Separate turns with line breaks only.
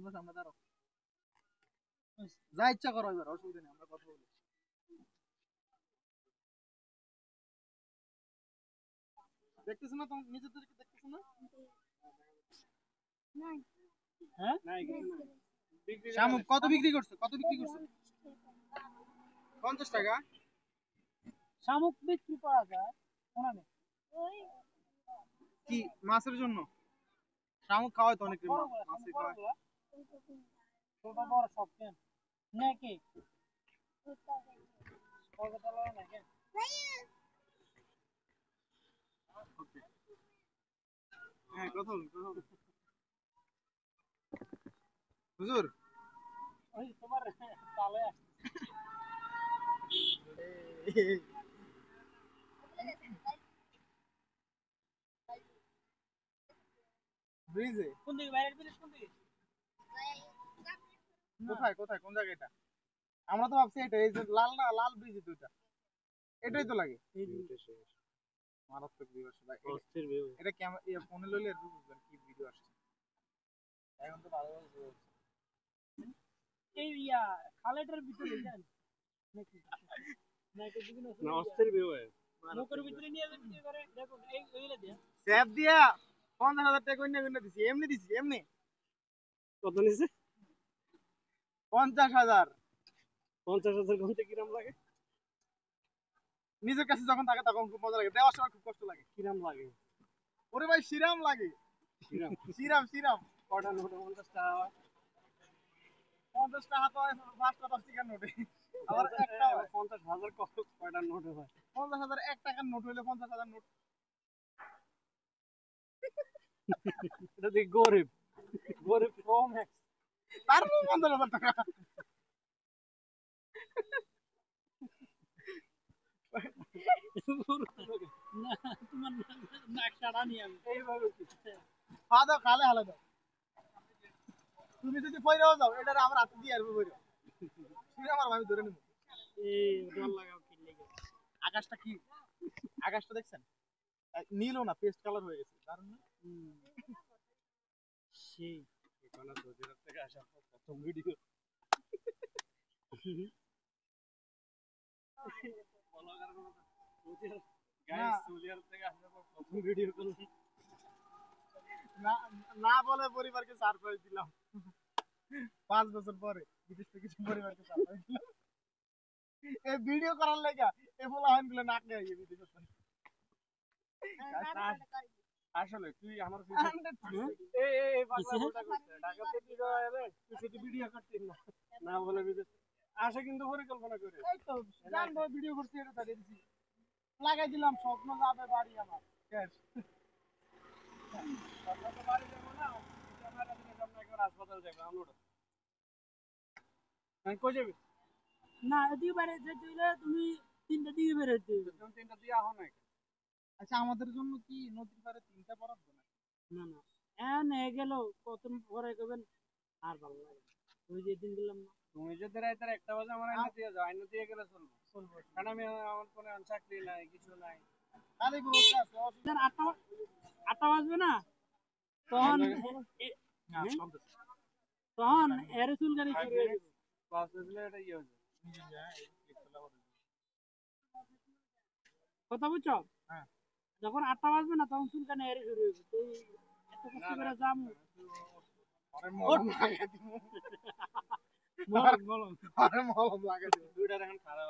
তোমরা সামনে দাঁড়াও, যা ইচ্ছা করো, এবার অসুবিধা নেই, আমরা কথা বলি। দেখতেছো না, তোমার নিজেদেরকে দেখতেছো না? হ্যাঁ, শামুক কত বিক্রি করছো? কত বিক্রি করছো? 50 টাকা শামুক বিক্রি করা যায়? শোনা নেই কি মাছের জন্য? শামুক খাওয়ায় তো অনেকে, মাছে খাওয়ায়। ছোট বড় সব কেন নাকি? হ্যাঁ, কথা বলুন, কথা বলুন। হুজুর, ওই তোমার তালে ব্রিজে কোন দিকে? বাইরের ব্রিজ কোন দিকে? কোথায় কোথায় কোন জায়গাটা? আমরা তো ভাবছি এটা, এই যে লাল না, লাল ব্রিজ দুইটা, এটাই তো লাগে। মারাত্মক ভিউ আসছে ভাই, অস্থির ভিউ। এটা ক্যামেরা ফোনে লইলে বুঝবেন কি ভিডিও আসছে। এখন তো ভালো ভালো ভিউ আসছে। এই খালেটার ভিতরে যান নাকি? না এটা দিকে না, অস্থির ভিউ হয়। মুখের ভিতরে নিয়ে যে ভিডিও করে দেখো, এই ওইলা দিয়া স্যাপ দিয়া 50,000 টাকা কইনা কইনা দিছি, এমনি দিছি, এমনি। কত নিছে? 50,000। 50,000 কোনতে কিরাম লাগে? নিজের কাছে যখন থাকে তখন খুব মজা লাগে, দেওয়ার সময় খুব কষ্ট লাগে। কিরাম লাগে? ওরে ভাই শিরাম লাগে। Sheeran Sheeran Sheeran. কয়টা নোট? 50 টাকা হয়। 50 টাকা তো 5টা 10 টাকার নোটে। আবার একটা 50,000 কয়টা নোট হয়? 50,000 1 টাকার নোট হইলে 50,000 নোট। এটা দেখ, গরিব গরিব কম হ্যাঁ, তারপর 50,000 টাকা। না, তোমার নাক কাটা নিয়ে আমি এইভাবে খাওয়া দাও, খালে হালে দাও। তুমি যদি পয়রাও যাও, এটা আমার হাতে দিয়ে আসবে পয়রা, ঠিক আমার আমি ধরে নেব। এই ডর লাগাও কি লাগে? আকাশটা কি, আকাশটা দেখছেন? নীলও না, পেস্ট কালার হয়ে গেছে, দারুণ না? সেই এখানে সৌদি থেকে আসা প্রথম ভিডিও। না বলে পরিবারকে সারপ্রাইজ দিলাম 5 বছর পরে, বিদেশ থেকে কিছু পরিবারকে সারপ্রাইজ দিলাম এই ভিডিও করার লাগা। এ বলা হয় গুলো নাক নিয়ে গিয়ে বিদেশ। আসলে তুই আমার ভিডিও করছিস না, না বলে বিদেশ আসা কিন্তু পরিকল্পনা করে এই তো জানবো ভিডিও করছি, এটা তাদের দিছি লাগাই দিলাম, স্বপ্ন যাবে বাড়ি আমার শেষ। স্বপ্ন তো বাড়ি যাবো না, ক্যামেরা দিলে সামনে একবার হাসপাতাল যাবে আমরা। আমি কই যাবি? না এদিকে বাইরে যেতে হইলে তুমি 3টা দিকে বের হইতে হবে। তুমি 3টা দিয়ে আহো না। আচ্ছা আমাদের জন্য কি নদীর পাড়ে 3টা বরাদ্দ না? না না, নিয়ে গেল কত পরে করবেন, আর ভালো লাগে। ওই যে দিন দিলাম না, তুমি যদি রাইতে 1টা বাজে আমার আইনা দিয়ে যাও, আইনা দিয়ে গেলে চলবে চলবে, কারণ আমি আমার কোনো চাকরি নাই, কিছু নাই। খালি বলতে আছে 8টা বাজবে না, তখন তখন এর চুলকানি শুরু হয়ে যাবে। ক্লাস দিলে এটা ইয়ে হয়ে যাবে। কথা বুঝছো? হ্যাঁ, যখন 8টা বাজবে না তখন চুলকানি এর শুরু হয়ে যাবে। এত কষ্ট করে যাম, আরে মলম লাগাই দিমু। মলম মলম, আরে মলম লাগাই দিমু, দুইটার এখন খারাপ।